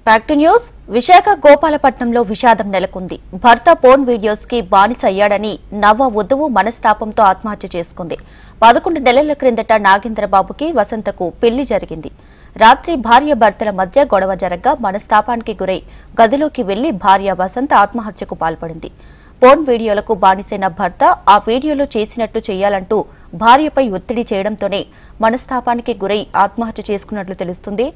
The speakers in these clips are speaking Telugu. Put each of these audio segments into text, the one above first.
ఫ్యాక్ట్ న్యూస్ విశాఖ గోపాలపట్నంలో విషాదం నెలకొంది. భర్త పోర్న్ వీడియోస్ కి బానిస అయ్యాడని నవ వధువు మనస్తాపంతో ఆత్మహత్య చేసుకుంది. 11 నెలల క్రిందట నాగేంద్రబాబుకి వసంతకు పెళ్లి జరిగింది. రాత్రి భార్య భర్తల మధ్య గొడవ జరగ్గా మనస్తాపానికి గురై గదిలోకి వెళ్లి భార్య వసంత ఆత్మహత్యకు పాల్పడింది. పోర్న్ వీడియోలకు బానిసైన భర్త ఆ వీడియోలో చేసినట్టు చేయాలంటూ భార్యపై ఒత్తిడి చేయడంతోనే మనస్తాపానికి గురై ఆత్మహత్య చేసుకున్నట్లు తెలుస్తుంది.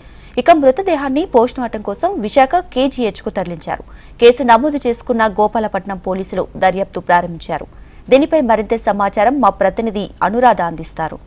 ఇక మృతదేహాన్ని పోస్టుమార్టం కోసం విశాఖ కేజీహెచ్కు తరలించారు. కేసు నమోదు చేసుకున్న గోపాలపట్నం పోలీసులు దర్యాప్తు ప్రారంభించారు. దీనిపై మరింత సమాచారం మా ప్రతినిధి అనురాధ అందిస్తారు.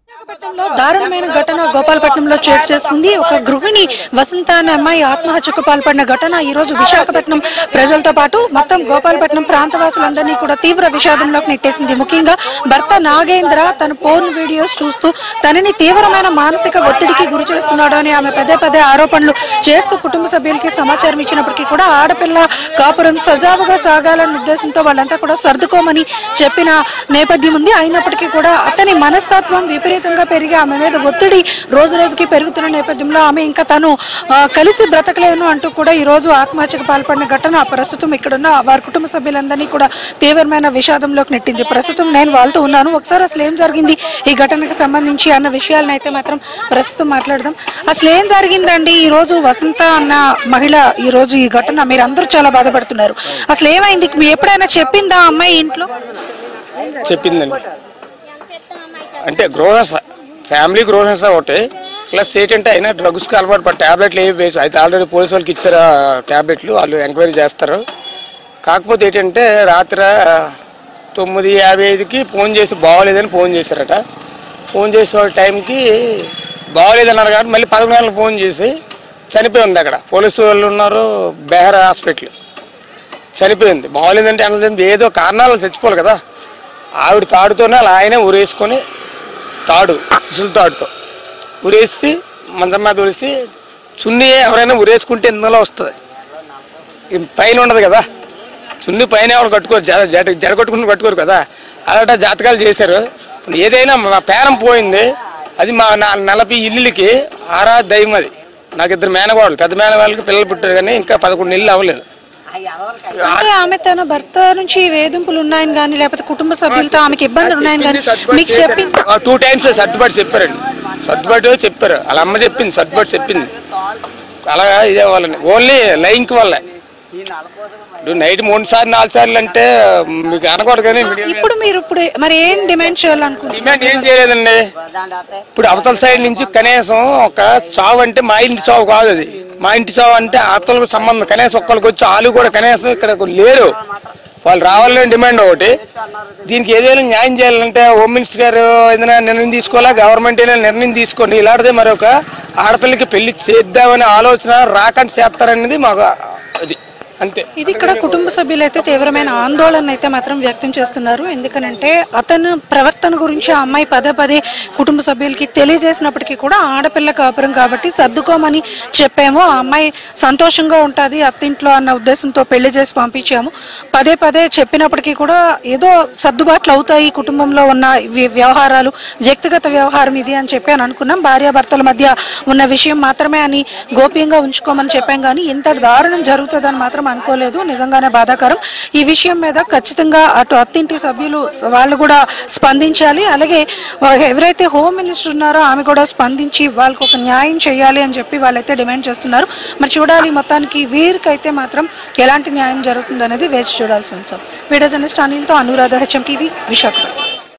విశాఖపట్నంలో దారుణమైన ఘటన గోపాలపట్నంలో చోటు చేసుకుంది. ఒక గృహిణి వసంత అనే అమ్మాయి ఆత్మహత్యకు పాల్పడిన ఘటన ఈ రోజు విశాఖపట్నం ప్రజలతో పాటు మొత్తం గోపాలపట్నం ప్రాంతవాసులందరినీ కూడా తీవ్ర విషాదంలోకి నెట్టేసింది. ముఖ్యంగా భర్త నాగేంద్ర తన పోర్న్ వీడియోస్ చూస్తూ తనని తీవ్రమైన మానసిక ఒత్తిడికి గురి చేస్తున్నాడు అని ఆమె పదే ఆరోపణలు చేస్తూ కుటుంబ సభ్యులకి సమాచారం ఇచ్చినప్పటికీ కూడా ఆడపిల్ల కాపురం సజావుగా సాగాలన్న ఉద్దేశంతో వాళ్ళంతా కూడా సర్దుకోమని చెప్పిన నేపథ్యం ఉంది. అయినప్పటికీ కూడా అతని మనస్తత్వం విపరీతంగా పెరిగి ఆమె మీద ఒత్తిడి రోజు రోజుకి పెరుగుతున్న నేపథ్యంలో ఆమె ఇంకా తను కలిసి బ్రతకలేను అంటూ కూడా ఈ రోజు ఆత్మహత్యకు పాల్పడిన ఘటన ప్రస్తుతం ఇక్కడున్న వారి కుటుంబ సభ్యులందరినీ కూడా తీవ్రమైన విషాదంలోకి నెట్టింది. ప్రస్తుతం నేను వాళ్ళతో ఉన్నాను. ఒకసారి అసలు ఏం జరిగింది ఈ ఘటనకు సంబంధించి అన్న విషయాలను అయితే మాత్రం ప్రస్తుతం మాట్లాడదాం. అసలు ఏం జరిగిందండి ఈ రోజు? వసంత అన్న మహిళ ఈ రోజు ఈ ఘటన మీరు అందరూ చాలా బాధపడుతున్నారు. అసలు ఏమైంది? మీ ఎప్పుడైనా చెప్పిందా అమ్మాయి ఇంట్లో? చెప్పిందండి. అంటే ఫ్యామిలీ గ్రోహెన్స్ ఒకటి ప్లస్ ఏంటంటే అయినా డ్రగ్స్కి అలవాటు పడి ట్యాబ్లెట్లు ఏవి వేసి అయితే ఆల్రెడీ పోలీసు వాళ్ళకి ఇచ్చారు ట్యాబ్లెట్లు, వాళ్ళు ఎంక్వైరీ చేస్తారు. కాకపోతే ఏంటంటే రాత్రి 9:55కి ఫోన్ చేసి బాగోలేదని ఫోన్ చేశారట. ఫోన్ చేసే టైంకి బాగోలేదన్నారు కాబట్టి మళ్ళీ 11 గంటలకు ఫోన్ చేసి చనిపోయింది. అక్కడ పోలీసు వాళ్ళు ఉన్నారు, బెహర్ హాస్పిటల్ చనిపోయింది. బాగోలేదంటే అనలేదు, ఏదో కారణాలు చచ్చిపోవాలి కదా. ఆవిడ తాడుతోనే అలా ఆయనే ఊరేసుకొని ఇసులు తాడుతో ఊరేసి మంచం మీద ఊరేసి చున్నీ ఎవరైనా ఊరేసుకుంటే ఇందులో వస్తుంది, పైన ఉండదు కదా. చున్నీ పైన ఎవరు కట్టుకోరు, జడ కొట్టుకుని కట్టుకోరు కదా. అలాంటి జాతకాలు చేశారు. ఏదైనా మా పేరం పోయింది. అది మా 40 ఇల్లులకి దైవం. అది నాకు 2 మేనగోడలు, పెద్ద మేనగోళ్ళకి పిల్లలు పుట్టారు కానీ ఇంకా 11 ఇల్లు అవ్వలేదు. ఆమె తన భర్త నుంచి వేధింపులు ఉన్నాయని కానీ లేకపోతే కుటుంబ సభ్యులతో ఆమెకి ఇబ్బందులు ఉన్నాయని కానీ మీకు చెప్పింది? 2 టైమ్స్ సర్దుబాటు చెప్పారండి. సర్దుబాటు చెప్పారు, వాళ్ళ అమ్మ చెప్పింది, సర్దుబాటు చెప్పింది. అలాగా ఇదే వాళ్ళని ఓన్లీ లైంక్ వల్ల నైట్ 3 సార్లు 4 సార్లు అంటే మీకు అనకూడదు. కానీ ఇప్పుడు మీరు మరి ఏం డిమాండ్ చేయాలనుకుంటున్నారు? డిమాండ్ ఏం చేయలేదండి. ఇప్పుడు అవతల సైడ్ నుంచి కనీసం ఒక చావు అంటే మా ఇంటి చావు కాదు, అది మా ఇంటి చావు అంటే అవతలకు సంబంధం. కనీసం ఒక్కరికి వచ్చి వాళ్ళు కూడా కనీసం ఇక్కడ లేరు, వాళ్ళు రావాలని డిమాండ్ ఒకటి. దీనికి ఏదైనా న్యాయం చేయాలంటే హోమ్ మినిస్టర్ గారు ఏదైనా నిర్ణయం తీసుకోవాలా, గవర్నమెంట్ ఏదైనా నిర్ణయం తీసుకోండి. ఇలాంటిదే మరొక ఆడపిల్లకి పెళ్లి చేద్దామనే ఆలోచన రాకుండా చేస్తారనేది మాకు అది అంతే. ఇది ఇక్కడ కుటుంబ సభ్యులు అయితే తీవ్రమైన ఆందోళన అయితే మాత్రం వ్యక్తం చేస్తున్నారు. ఎందుకనంటే అతను ప్రవర్తన గురించి ఆ అమ్మాయి పదే కుటుంబ సభ్యులకి తెలియజేసినప్పటికీ కూడా ఆడపిల్ల కాపురం కాబట్టి సర్దుకోమని చెప్పాము, ఆ అమ్మాయి సంతోషంగా ఉంటుంది అత్తింట్లో అన్న ఉద్దేశంతో పెళ్లి చేసి పంపించాము. పదే చెప్పినప్పటికీ కూడా ఏదో సర్దుబాట్లు అవుతాయి కుటుంబంలో ఉన్న వ్యవహారాలు, వ్యక్తిగత వ్యవహారం ఇది అని చెప్పి అని అనుకున్నాం. భార్యాభర్తల మధ్య ఉన్న విషయం మాత్రమే అని గోప్యంగా ఉంచుకోమని చెప్పాం. కానీ ఇంత దారుణం జరుగుతుందని మాత్రం అనుకోలేదు. నిజంగానే బాధాకరం. ఈ విషయం మీద ఖచ్చితంగా అటు అత్తింటి సభ్యులు వాళ్ళు కూడా స్పందించాలి. అలాగే ఎవరైతే హోమ్ మినిస్టర్ ఉన్నారో ఆమె కూడా స్పందించి వాళ్ళకు ఒక న్యాయం చేయాలి అని చెప్పి వాళ్ళైతే డిమాండ్ చేస్తున్నారు. మరి చూడాలి మొత్తానికి వీరికైతే మాత్రం ఎలాంటి న్యాయం జరుగుతుంది అనేది వేచి చూడాల్సి ఉంది. వీడియో జర్నలిస్ట్ అనిల్తో అనురాధ, HM TV, విశాఖపట్నం.